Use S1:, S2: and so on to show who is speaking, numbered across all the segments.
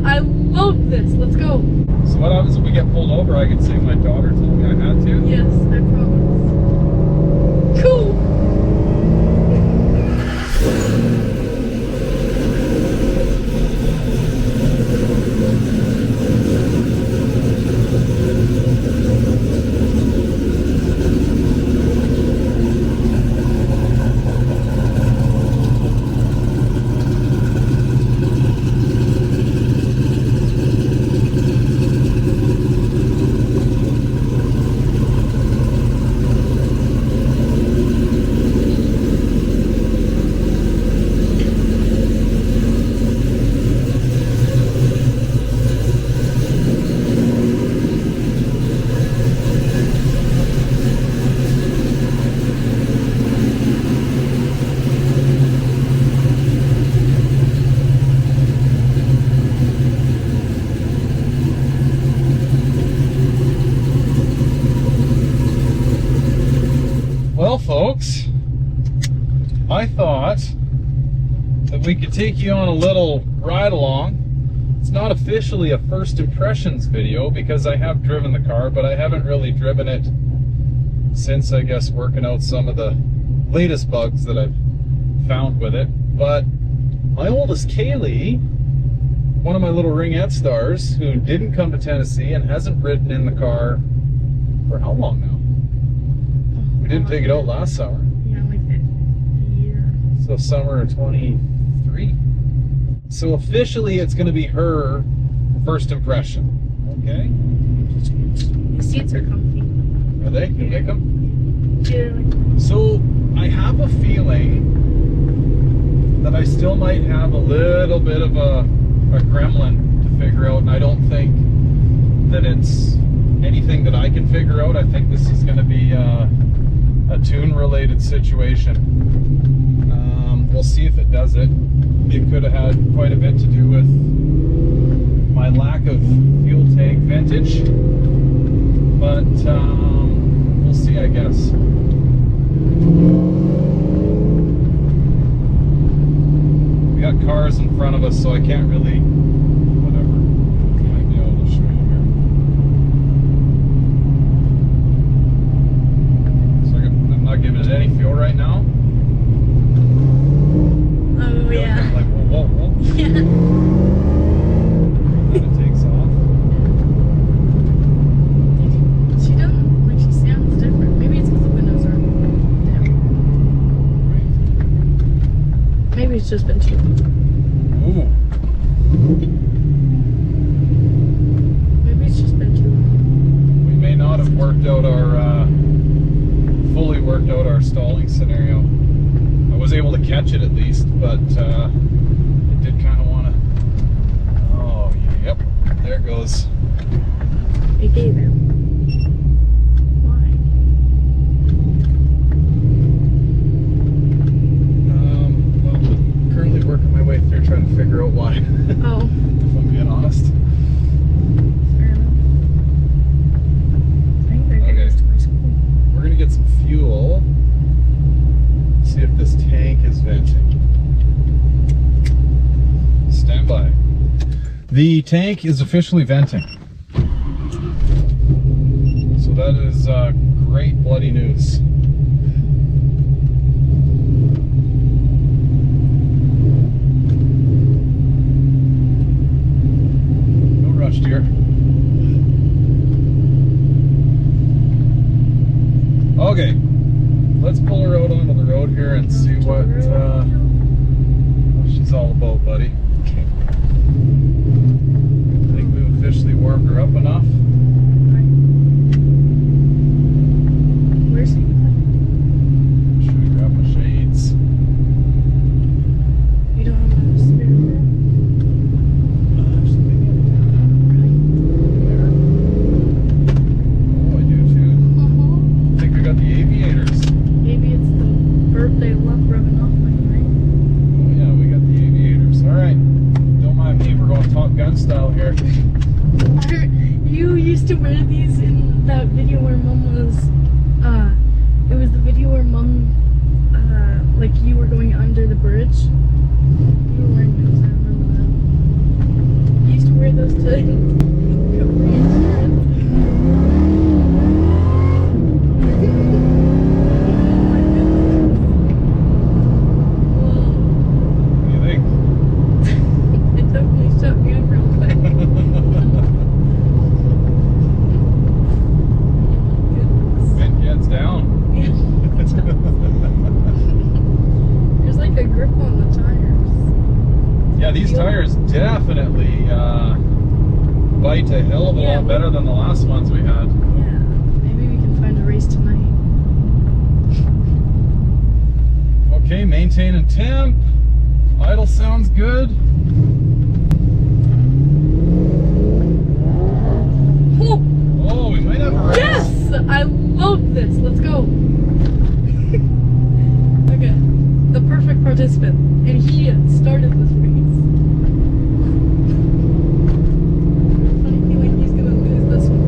S1: I love this. Let's go.
S2: So what happens if we get pulled over? I can say my daughter told me I had to.
S1: Yes, I promise. Cool.
S2: Folks, I thought that we could take you on a little ride along. It's not officially a first impressions video because I have driven the car, but I haven't really driven it since, I guess, working out some of the latest bugs that I've found with it. But my oldest Kaye, one of my little ringette stars, who didn't come to Tennessee and hasn't ridden in the car for how long now? We didn't take it out last summer.
S1: Yeah, like a year.
S2: So summer of 23. So officially it's going to be her first impression. Okay?
S1: The seats are comfy.
S2: Are they? Can you make them?
S1: Yeah.
S2: So I have a feeling that I still might have a little bit of a gremlin to figure out, and I don't think that it's anything that I can figure out. I think this is going to be a tune related situation. We'll see if it does it. It could have had quite a bit to do with my lack of fuel tank vintage, but we'll see, I guess. We got cars in front of us, so I can't really, whatever. I might be able to show you here. So I'm not giving it any fuel right now.
S1: Oh, yeah.
S2: Like, whoa, whoa, whoa.
S1: Yeah.
S2: Then it takes off.
S1: She doesn't, like, she sounds different. Maybe it's because the windows are down.
S2: Right.
S1: Maybe it's just been too long.
S2: Ooh.
S1: Maybe it's just been too long.
S2: We may not have worked out our, fully worked out our stalling scenario. I was able to catch it at least, but it did kind of want to. Oh, yep, there it goes.
S1: It gave him. Why?
S2: Well, I'm currently working my way through trying to figure out why.
S1: Oh.
S2: If I'm being honest.
S1: Fair enough. I think they're getting us to my school.
S2: We're gonna get some fuel. See if this tank is venting. Stand by. The tank is officially venting. So that is great bloody news. No rush, dear. Okay. Let's pull her out onto the road here and see what she's all about, buddy.
S1: Okay.
S2: I think we've officially warmed her up enough.
S1: Where's he?
S2: Should we grab my shades?
S1: You don't have a spare room?
S2: Actually, maybe there. Oh, I do too. I think I got the aviators.
S1: Maybe it's the birthday luck rubbing off my night.
S2: Oh yeah, we got the aviators. Alright. Don't mind me, we're going Top Gun style here.
S1: You used to wear these in that video where Mom was, it was the video where Mom, like you were going under the bridge. You were wearing those, I remember that. You used to to cover insurance. Oh my goodness. Whoa.
S2: What do you think?
S1: It definitely shut me up real quick.
S2: Vent gets down.
S1: There's like a grip on the tires.
S2: Yeah, these tires definitely bite a hell of a lot better than the last ones we had.
S1: Yeah, maybe we can find a race tonight.
S2: Okay, maintaining temp. Idle sounds good.
S1: Oh,
S2: Oh, we might have a race.
S1: yes! I love this. Let's go. Okay, the perfect participant. And he started this race. Funny feeling he's gonna lose this one.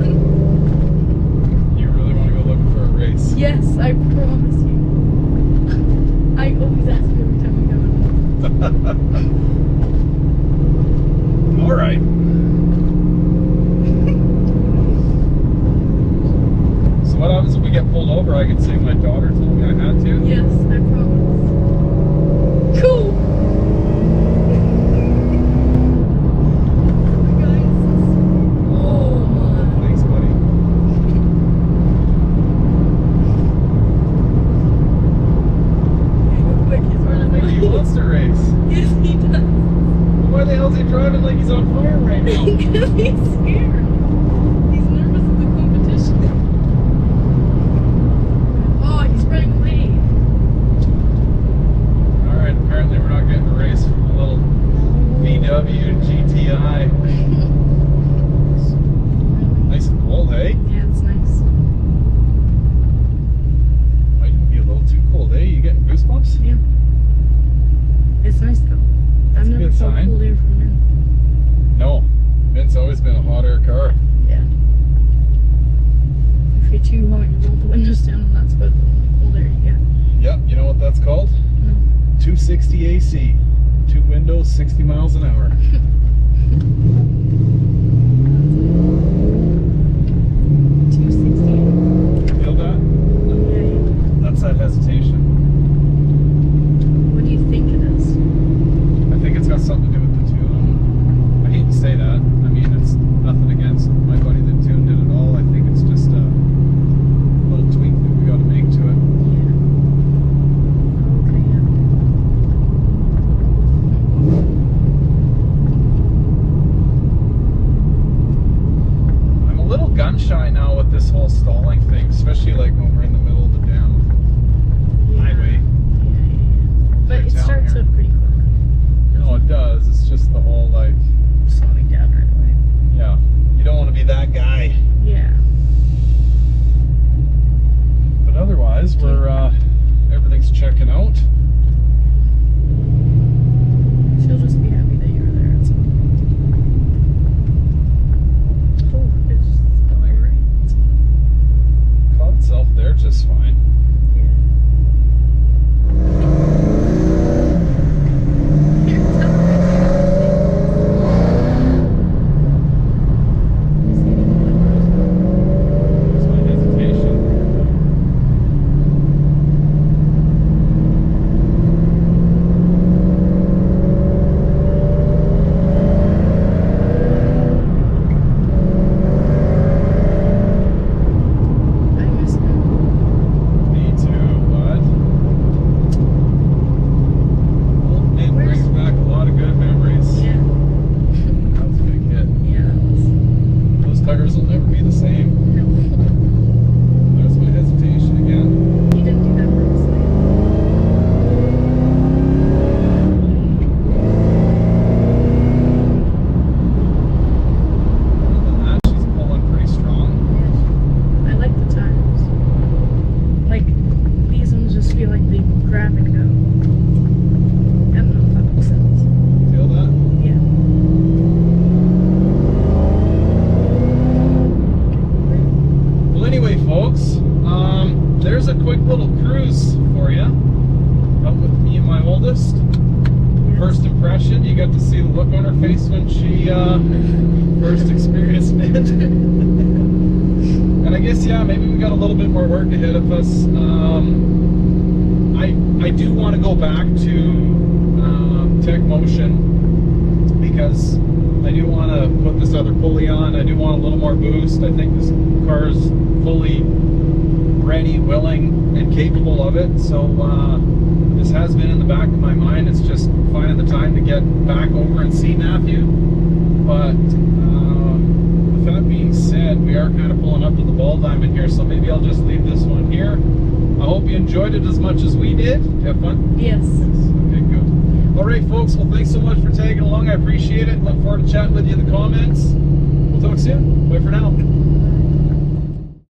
S2: You really want to go looking for a race?
S1: Yes, I promise you. I always ask you every time we go.
S2: All right. So what happens if we get pulled over? I can say my daughter told me I had to.
S1: Yes, I promise. Cool. Guys, oh my.
S2: Thanks, buddy.
S1: Okay, go quick, he's running
S2: Maybe he
S1: away.
S2: wants to race.
S1: Yes, he does.
S2: Why the hell is he driving like he's on fire right now?
S1: Because he's scared. He's nervous of the competition. Oh, he's running away.
S2: Alright, apparently we're not getting a race from a little VW GTI. Nice and cold, hey?
S1: Yeah, it's nice.
S2: Might even be a little too cold, hey? You getting goosebumps?
S1: Yeah. It's nice though.
S2: That's
S1: I've
S2: a
S1: never
S2: good
S1: felt
S2: sign.
S1: cold air from him.
S2: No. It's always been a hot air car.
S1: Yeah. If you're too hot, you roll the windows down, and that's about the only cold air you get.
S2: Yep, you know what that's called?
S1: No.
S2: 260 AC. 2 windows, 60 miles an hour.
S1: 260.
S2: Feel that?
S1: Yeah.
S2: That's that hesitation.
S1: What do you think it is?
S2: I think it's got something to do with the tune. I hate to say that. I mean, it's nothing against my buddy that tuned it at all. I think it's just a little tweak that we got to make to it.
S1: Yeah. Okay, yeah.
S2: I'm a little gun shy now with this whole stalling thing, especially like when we're in the middle of the damn
S1: Yeah.
S2: highway.
S1: Yeah. But it
S2: Town
S1: starts
S2: here.
S1: up pretty quick.
S2: No, it does. It's just the whole like,
S1: Slowing down right away.
S2: yeah, you don't want to be that guy.
S1: Yeah.
S2: But otherwise, we're everything's checking out.
S1: She'll just be happy that you were there. It's oh, it's alright.
S2: Caught itself there just fine.
S1: Yeah. Here, tell her.
S2: It's my hesitation.
S1: I miss her.
S2: Me too, bud. Well, it brings back a lot of good memories.
S1: Yeah.
S2: That was a big hit.
S1: Yeah, that was.
S2: Those tires will never be the same.
S1: No.
S2: There's my hesitation again.
S1: You didn't do that purposely.
S2: Other than that, she's pulling pretty strong.
S1: I like the tires. Like, these ones just feel like they grab and go. I don't know if that makes sense.
S2: Feel that?
S1: Yeah.
S2: Well, anyway, folks, there's a quick little cruise for you. Out with me and my oldest. First impression, you got to see the look on her face when she first experience, man. And I guess, yeah, maybe we got a little bit more work ahead of us. I do want to go back to Tech Motion because I do want to put this other pulley on. I do want a little more boost. I think this car is fully ready, willing, and capable of it. So this has been in the back of my mind. It's just finding the time to get back over and see Matthew. But with that being said, we are kind of pulling up to the ball diamond here, so maybe I'll just leave this one here. I hope you enjoyed it as much as we did. Did you have fun?
S1: Yes.
S2: Okay, good. All right, folks. Well, thanks so much for tagging along. I appreciate it. Look forward to chatting with you in the comments. We'll talk soon. Bye for now.